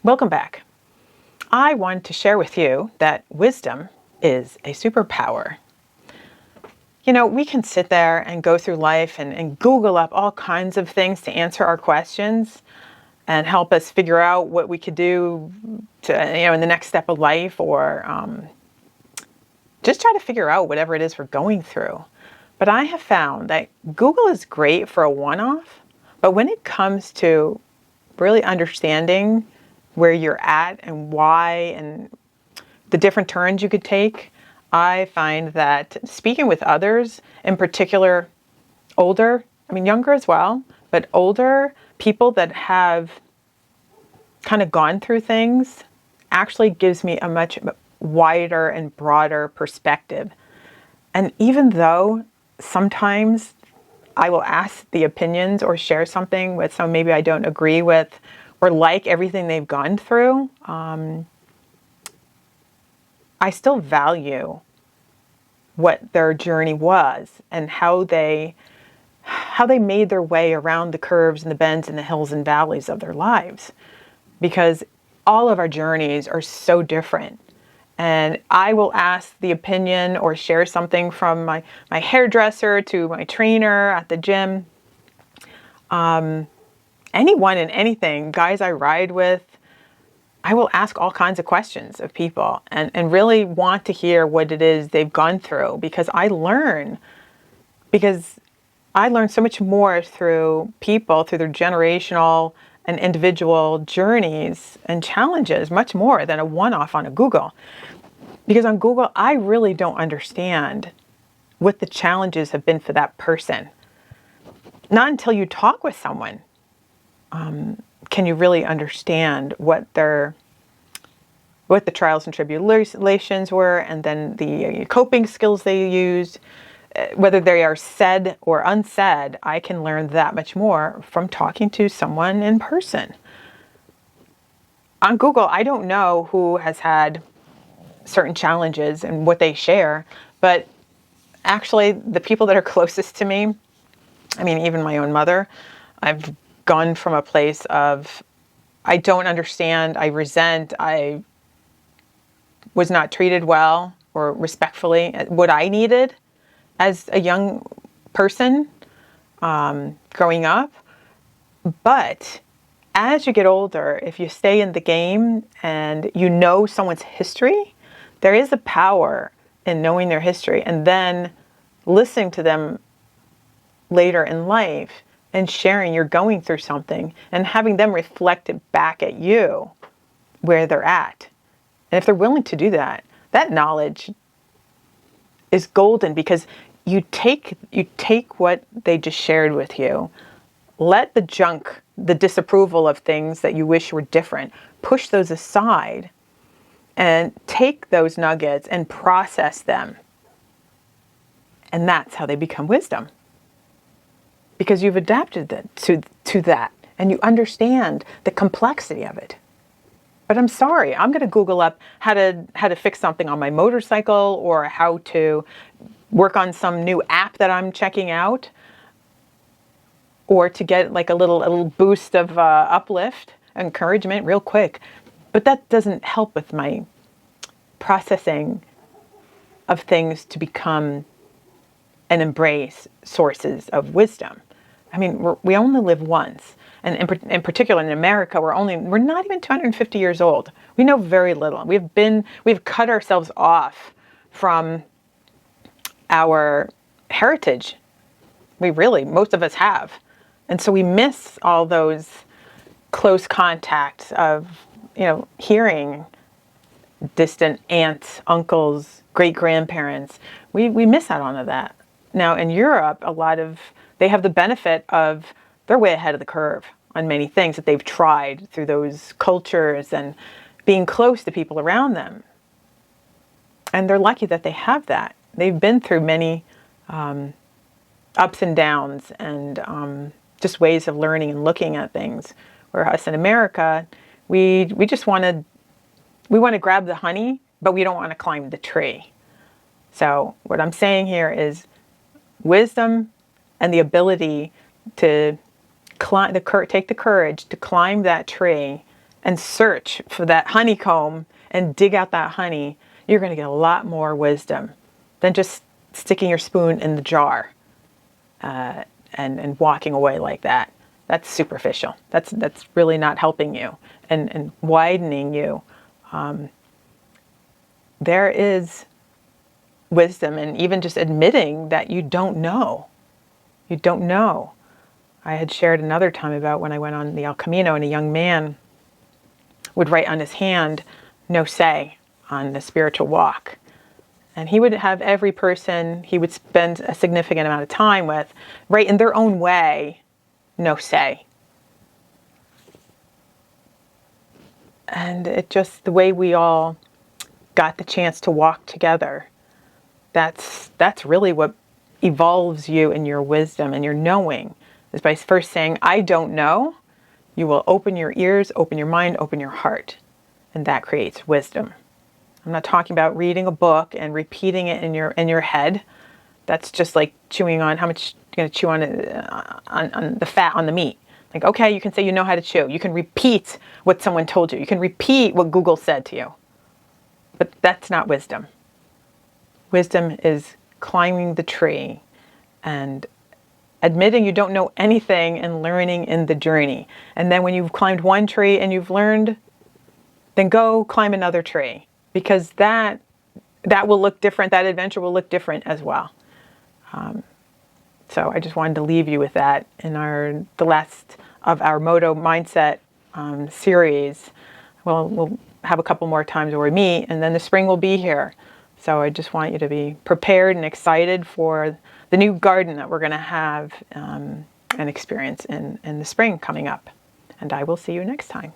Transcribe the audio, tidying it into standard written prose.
Welcome back. I want to share with you that wisdom is a superpower. You know, we can sit there and go through life and Google up all kinds of things to answer our questions and help us figure out what we could do to, in the next step of life, or just try to figure out whatever it is we're going through. But I have found that Google is great for a one-off, but when it comes to really understanding where you're at and why and the different turns you could take, I find that speaking with others, in particular older, younger as well, but older people that have kind of gone through things, actually gives me a much wider and broader perspective. And even though sometimes I will ask the opinions or share something with someone maybe I don't agree with or like everything they've gone through, I still value what their journey was and how they made their way around the curves and the bends and the hills and valleys of their lives. Because all of our journeys are so different. And I will ask the opinion or share something from my hairdresser to my trainer at the gym. Anyone and anything, guys I ride with, I will ask all kinds of questions of people and really want to hear what it is they've gone through, because I learn so much more through people, through their generational and individual journeys and challenges, much more than a one-off on a Google. Because on Google, I really don't understand what the challenges have been for that person. Not until you talk with someone can you really understand what the trials and tribulations were, and then the coping skills they used. Whether they are said or unsaid, I can learn that much more from talking to someone in person. On Google, I don't know who has had certain challenges and what they share, but actually the people that are closest to me, even my own mother, I've gone from a place of, I don't understand, I resent, I was not treated well or respectfully, what I needed as a young person growing up. But as you get older, if you stay in the game and you know someone's history, there is a power in knowing their history and then listening to them later in life and sharing you're going through something and having them reflect it back at you where they're at. And if they're willing to do that, that knowledge is golden, because you take what they just shared with you, let the junk, the disapproval of things that you wish were different, push those aside and take those nuggets and process them. And that's how they become wisdom. Because you've adapted to that and you understand the complexity of it. But I'm sorry, I'm going to Google up how to fix something on my motorcycle, or how to work on some new app that I'm checking out, or to get like a little boost of uplift, encouragement real quick. But that doesn't help with my processing of things to become and embrace sources of wisdom. We only live once. And in particular in America, we're not even 250 years old. We know very little. We've cut ourselves off from our heritage. Most of us have. And so we miss all those close contacts of, hearing distant aunts, uncles, great-grandparents. We miss out on that. Now in Europe, they have the benefit of, they're way ahead of the curve on many things that they've tried through those cultures and being close to people around them. And they're lucky that they have that. They've been through many ups and downs and just ways of learning and looking at things. Where us in America, we just want to grab the honey, but we don't want to climb the tree. So what I'm saying here is wisdom and the ability to take the courage to climb that tree and search for that honeycomb and dig out that honey, you're going to get a lot more wisdom than just sticking your spoon in the jar and walking away like that. That's superficial. That's really not helping you and widening you. There is wisdom in even just admitting that you don't know. You don't know. I had shared another time about when I went on the El Camino and a young man would write on his hand, "No say," on the spiritual walk. And he would have every person he would spend a significant amount of time with write in their own way, "No say." And it just, the way we all got the chance to walk together, that's really what evolves you in your wisdom and your knowing, is by first saying, "I don't know." You will open your ears, open your mind, open your heart. And that creates wisdom. I'm not talking about reading a book and repeating it in your head. That's just like chewing on, how much you're going to chew on the fat on the meat. Like, okay, you can say you know how to chew. You can repeat what someone told you. You can repeat what Google said to you. But that's not wisdom. Wisdom is climbing the tree and admitting you don't know anything and learning in the journey. And then when you've climbed one tree and you've learned, then go climb another tree, because that will look different. That adventure will look different as well. So I just wanted to leave you with that in the last of our Moto Mindset series. Well, we'll have a couple more times where we meet, and then the spring will be here. So I just want you to be prepared and excited for the new garden that we're going to have and experience in the spring coming up. And I will see you next time.